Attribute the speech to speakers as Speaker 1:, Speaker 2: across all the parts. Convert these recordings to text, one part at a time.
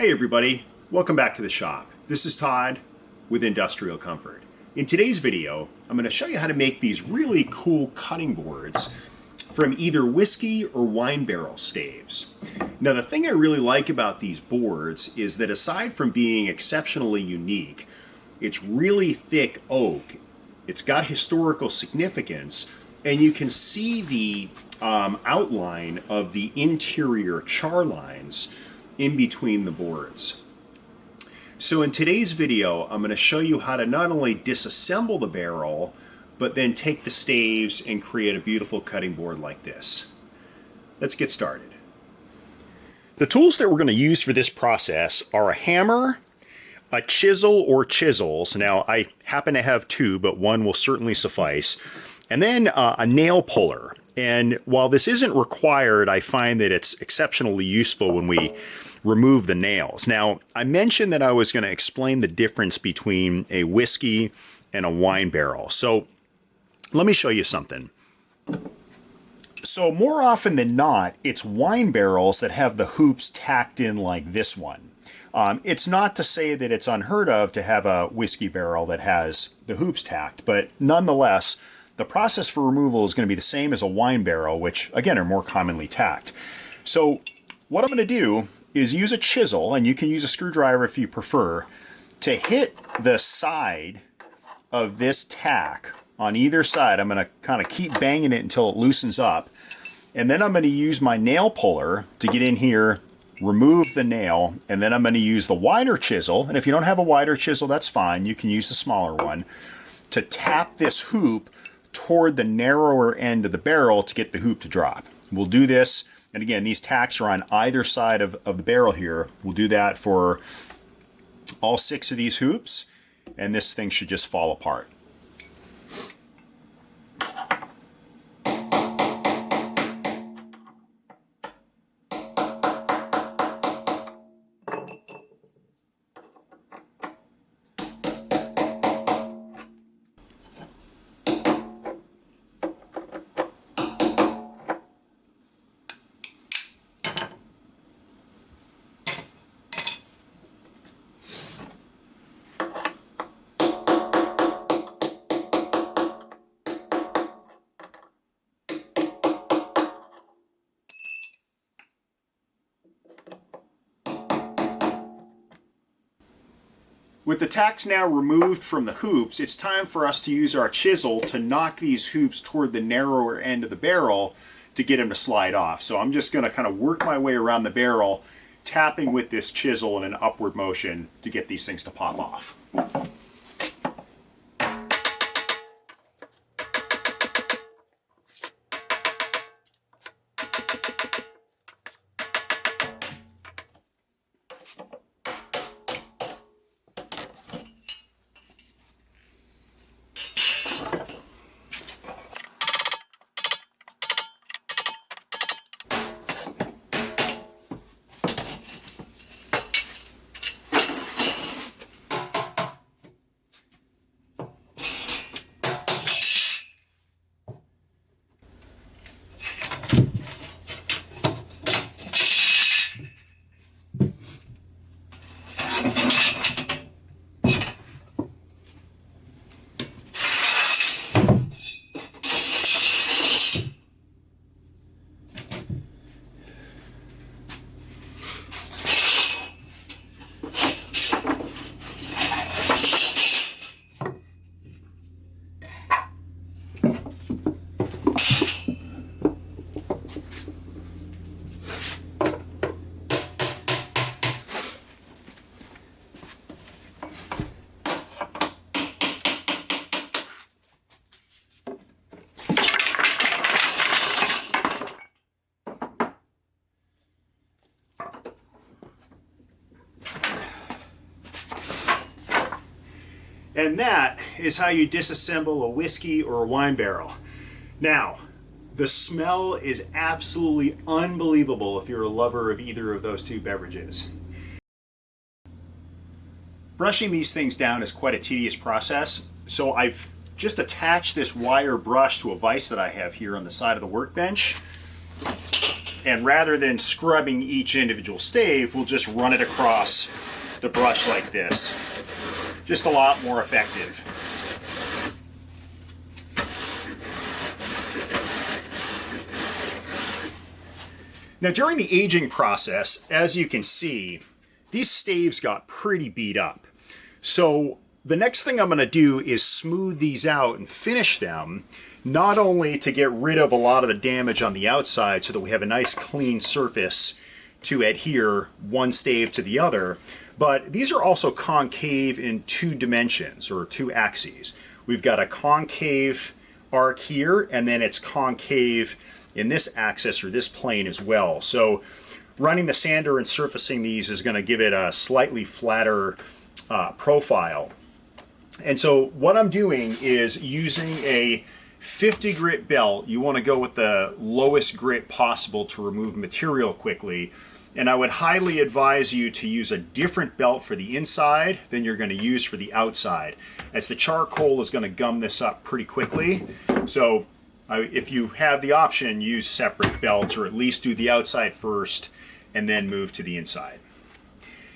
Speaker 1: Hey everybody, welcome back to the shop. This is Todd with Industrial Comfort. In today's video, I'm going to show you how to make these really cool cutting boards from either whiskey or wine barrel staves. Now the thing I really like about these boards is that aside from being exceptionally unique, it's really thick oak, it's got historical significance, and you can see the outline of the interior char lines in between the boards. So in today's video, I'm going to show you how to not only disassemble the barrel, but then take the staves and create a beautiful cutting board like this. Let's get started. The tools that we're going to use for this process are a hammer, a chisel or chisels. Now I happen to have two, but one will certainly suffice. And then a nail puller. And while this isn't required, I find that it's exceptionally useful when we remove the nails. Now, I mentioned that I was going to explain the difference between a whiskey and a wine barrel. So let me show you something. So more often than not, it's wine barrels that have the hoops tacked in like this one. It's not to say that it's unheard of to have a whiskey barrel that has the hoops tacked, but nonetheless, the process for removal is going to be the same as a wine barrel, which again are more commonly tacked. So what I'm going to do is use a chisel, and you can use a screwdriver if you prefer, to hit the side of this tack on either side. I'm going to kind of keep banging it until it loosens up. And then I'm going to use my nail puller to get in here, remove the nail, and then I'm going to use the wider chisel. And if you don't have a wider chisel, that's fine. You can use the smaller one to tap this hoop toward the narrower end of the barrel to get the hoop to drop. We'll do this. And again, these tacks are on either side of the barrel here. We'll do that for all 6 of these hoops, and this thing should just fall apart. With the tacks now removed from the hoops, it's time for us to use our chisel to knock these hoops toward the narrower end of the barrel to get them to slide off. So I'm just going to kind of work my way around the barrel, tapping with this chisel in an upward motion to get these things to pop off. And that is how you disassemble a whiskey or a wine barrel. Now, the smell is absolutely unbelievable if you're a lover of either of those two beverages. Brushing these things down is quite a tedious process, so I've just attached this wire brush to a vise that I have here on the side of the workbench. And rather than scrubbing each individual stave, we'll just run it across the brush like this. Just a lot more effective. Now during the aging process, as you can see, these staves got pretty beat up. So the next thing I'm going to do is smooth these out and finish them, not only to get rid of a lot of the damage on the outside so that we have a nice clean surface to adhere one stave to the other, but these are also concave in 2 dimensions or 2 axes. We've got a concave arc here, and then it's concave in this axis or this plane as well. So running the sander and surfacing these is going to give it a slightly flatter profile. And so what I'm doing is using a 50 grit belt. You want to go with the lowest grit possible to remove material quickly. And I would highly advise you to use a different belt for the inside than you're going to use for the outside, as the charcoal is going to gum this up pretty quickly. So if you have the option, use separate belts, or at least do the outside first and then move to the inside.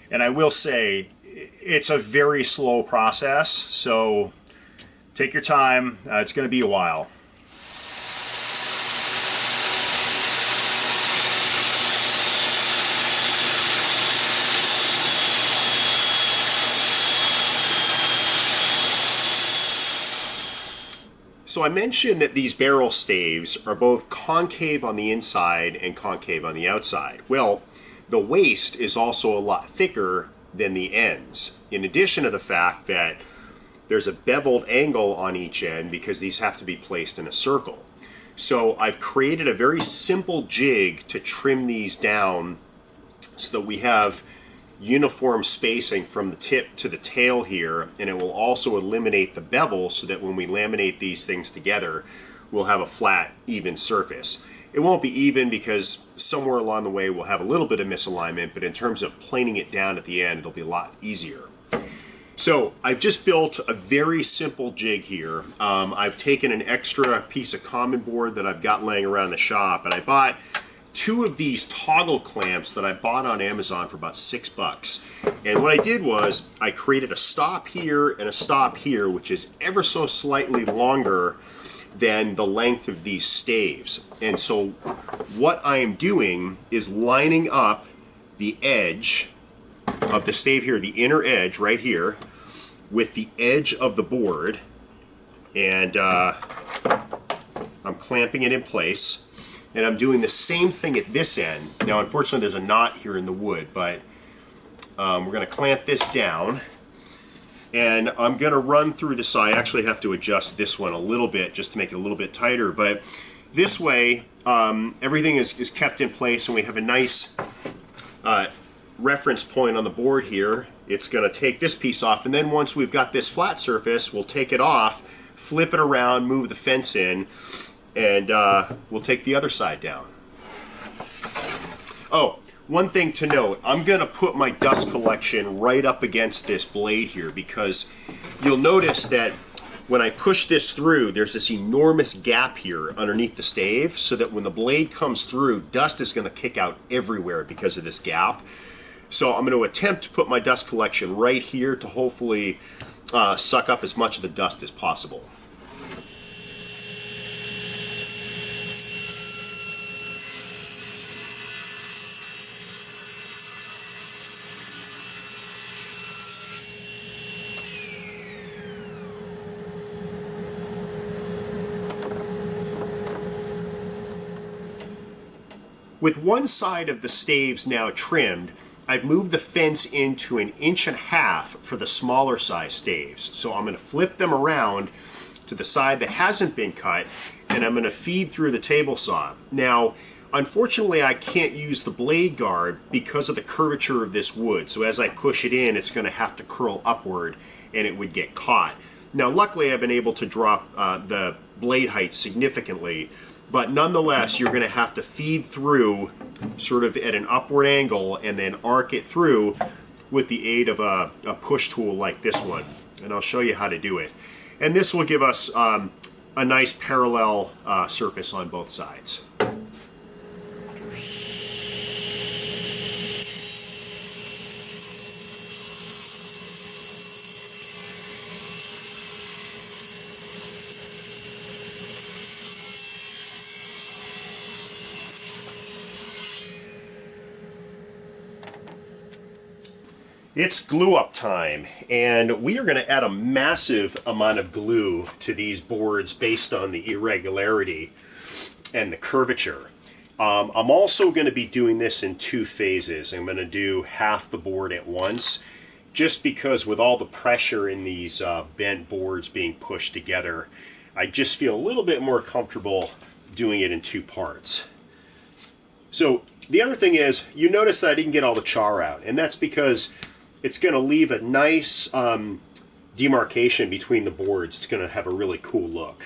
Speaker 1: And I will say, it's a very slow process, so take your time. It's going to be a while. So I mentioned that these barrel staves are both concave on the inside and concave on the outside. Well, the waist is also a lot thicker than the ends, in addition to the fact that there's a beveled angle on each end because these have to be placed in a circle. So I've created a very simple jig to trim these down so that we have uniform spacing from the tip to the tail here, and it will also eliminate the bevel so that when we laminate these things together, we'll have a flat, even surface. It won't be even because somewhere along the way we'll have a little bit of misalignment, but in terms of planing it down at the end, it'll be a lot easier. So I've just built a very simple jig here. I've taken an extra piece of common board that I've got laying around the shop, and I bought 2 of these toggle clamps that I bought on Amazon for about $6. And what I did was I created a stop here and a stop here, which is ever so slightly longer than the length of these staves. And so what I am doing is lining up the edge of the stave here, the inner edge right here, with the edge of the board, and I'm clamping it in place. And I'm doing the same thing at this end. Now, unfortunately, there's a knot here in the wood, but we're going to clamp this down. And I'm going to run through the side. I actually have to adjust this one a little bit just to make it a little bit tighter. But this way, everything is kept in place, and we have a nice reference point on the board here. It's going to take this piece off, and then once we've got this flat surface, we'll take it off, flip it around, move the fence in, and we'll take the other side down. Oh, one thing to note, I'm going to put my dust collection right up against this blade here, because you'll notice that when I push this through, there's this enormous gap here underneath the stave, so that when the blade comes through, dust is going to kick out everywhere because of this gap. So I'm going to attempt to put my dust collection right here to hopefully suck up as much of the dust as possible. With one side of the staves now trimmed, I've moved the fence into 1.5 inches for the smaller size staves. So I'm going to flip them around to the side that hasn't been cut, and I'm going to feed through the table saw. Now, unfortunately, I can't use the blade guard because of the curvature of this wood. So as I push it in, it's going to have to curl upward, and it would get caught. Now, luckily, I've been able to drop the blade height significantly, but nonetheless, you're going to have to feed through sort of at an upward angle and then arc it through with the aid of a push tool like this one. And I'll show you how to do it. And this will give us a nice parallel surface on both sides. It's glue up time, and we are going to add a massive amount of glue to these boards based on the irregularity and the curvature. I'm also going to be doing this in 2 phases. I'm going to do half the board at once, just because with all the pressure in these bent boards being pushed together, I just feel a little bit more comfortable doing it in 2 parts. So the other thing is, you notice that I didn't get all the char out, and that's because it's going to leave a nice demarcation between the boards. It's going to have a really cool look.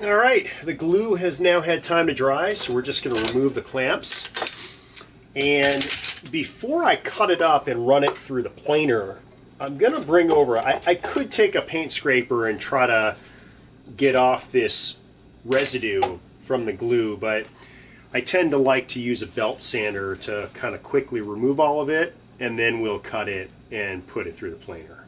Speaker 1: All right, the glue has now had time to dry, so we're just going to remove the clamps. And before I cut it up and run it through the planer, I'm going to bring over, I could take a paint scraper and try to get off this residue from the glue, but I tend to like to use a belt sander to kind of quickly remove all of it, and then we'll cut it and put it through the planer.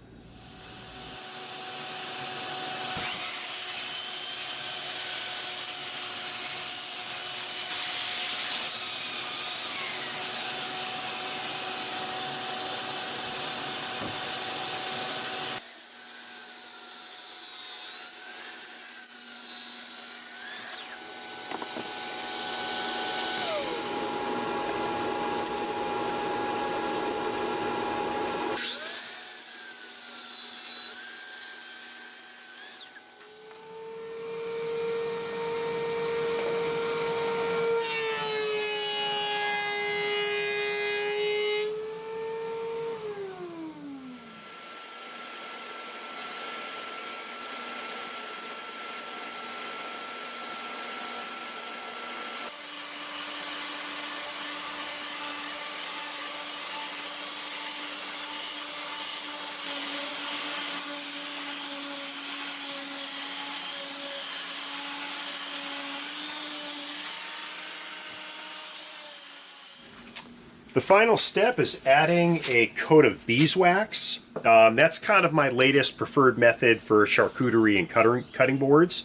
Speaker 1: The final step is adding a coat of beeswax. That's kind of my latest preferred method for charcuterie and cutting boards.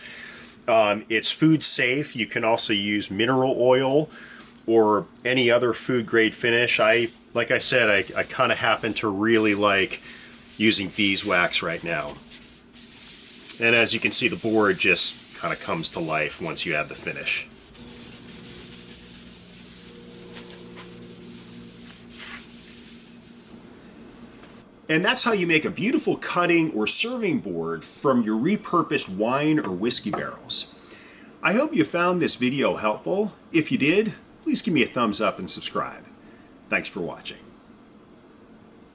Speaker 1: It's food safe. You can also use mineral oil or any other food grade finish. Like I said, I kind of happen to really like using beeswax right now. And as you can see, the board just kind of comes to life once you add the finish. And that's how you make a beautiful cutting or serving board from your repurposed wine or whiskey barrels. I hope you found this video helpful. If you did, please give me a thumbs up and subscribe. Thanks for watching.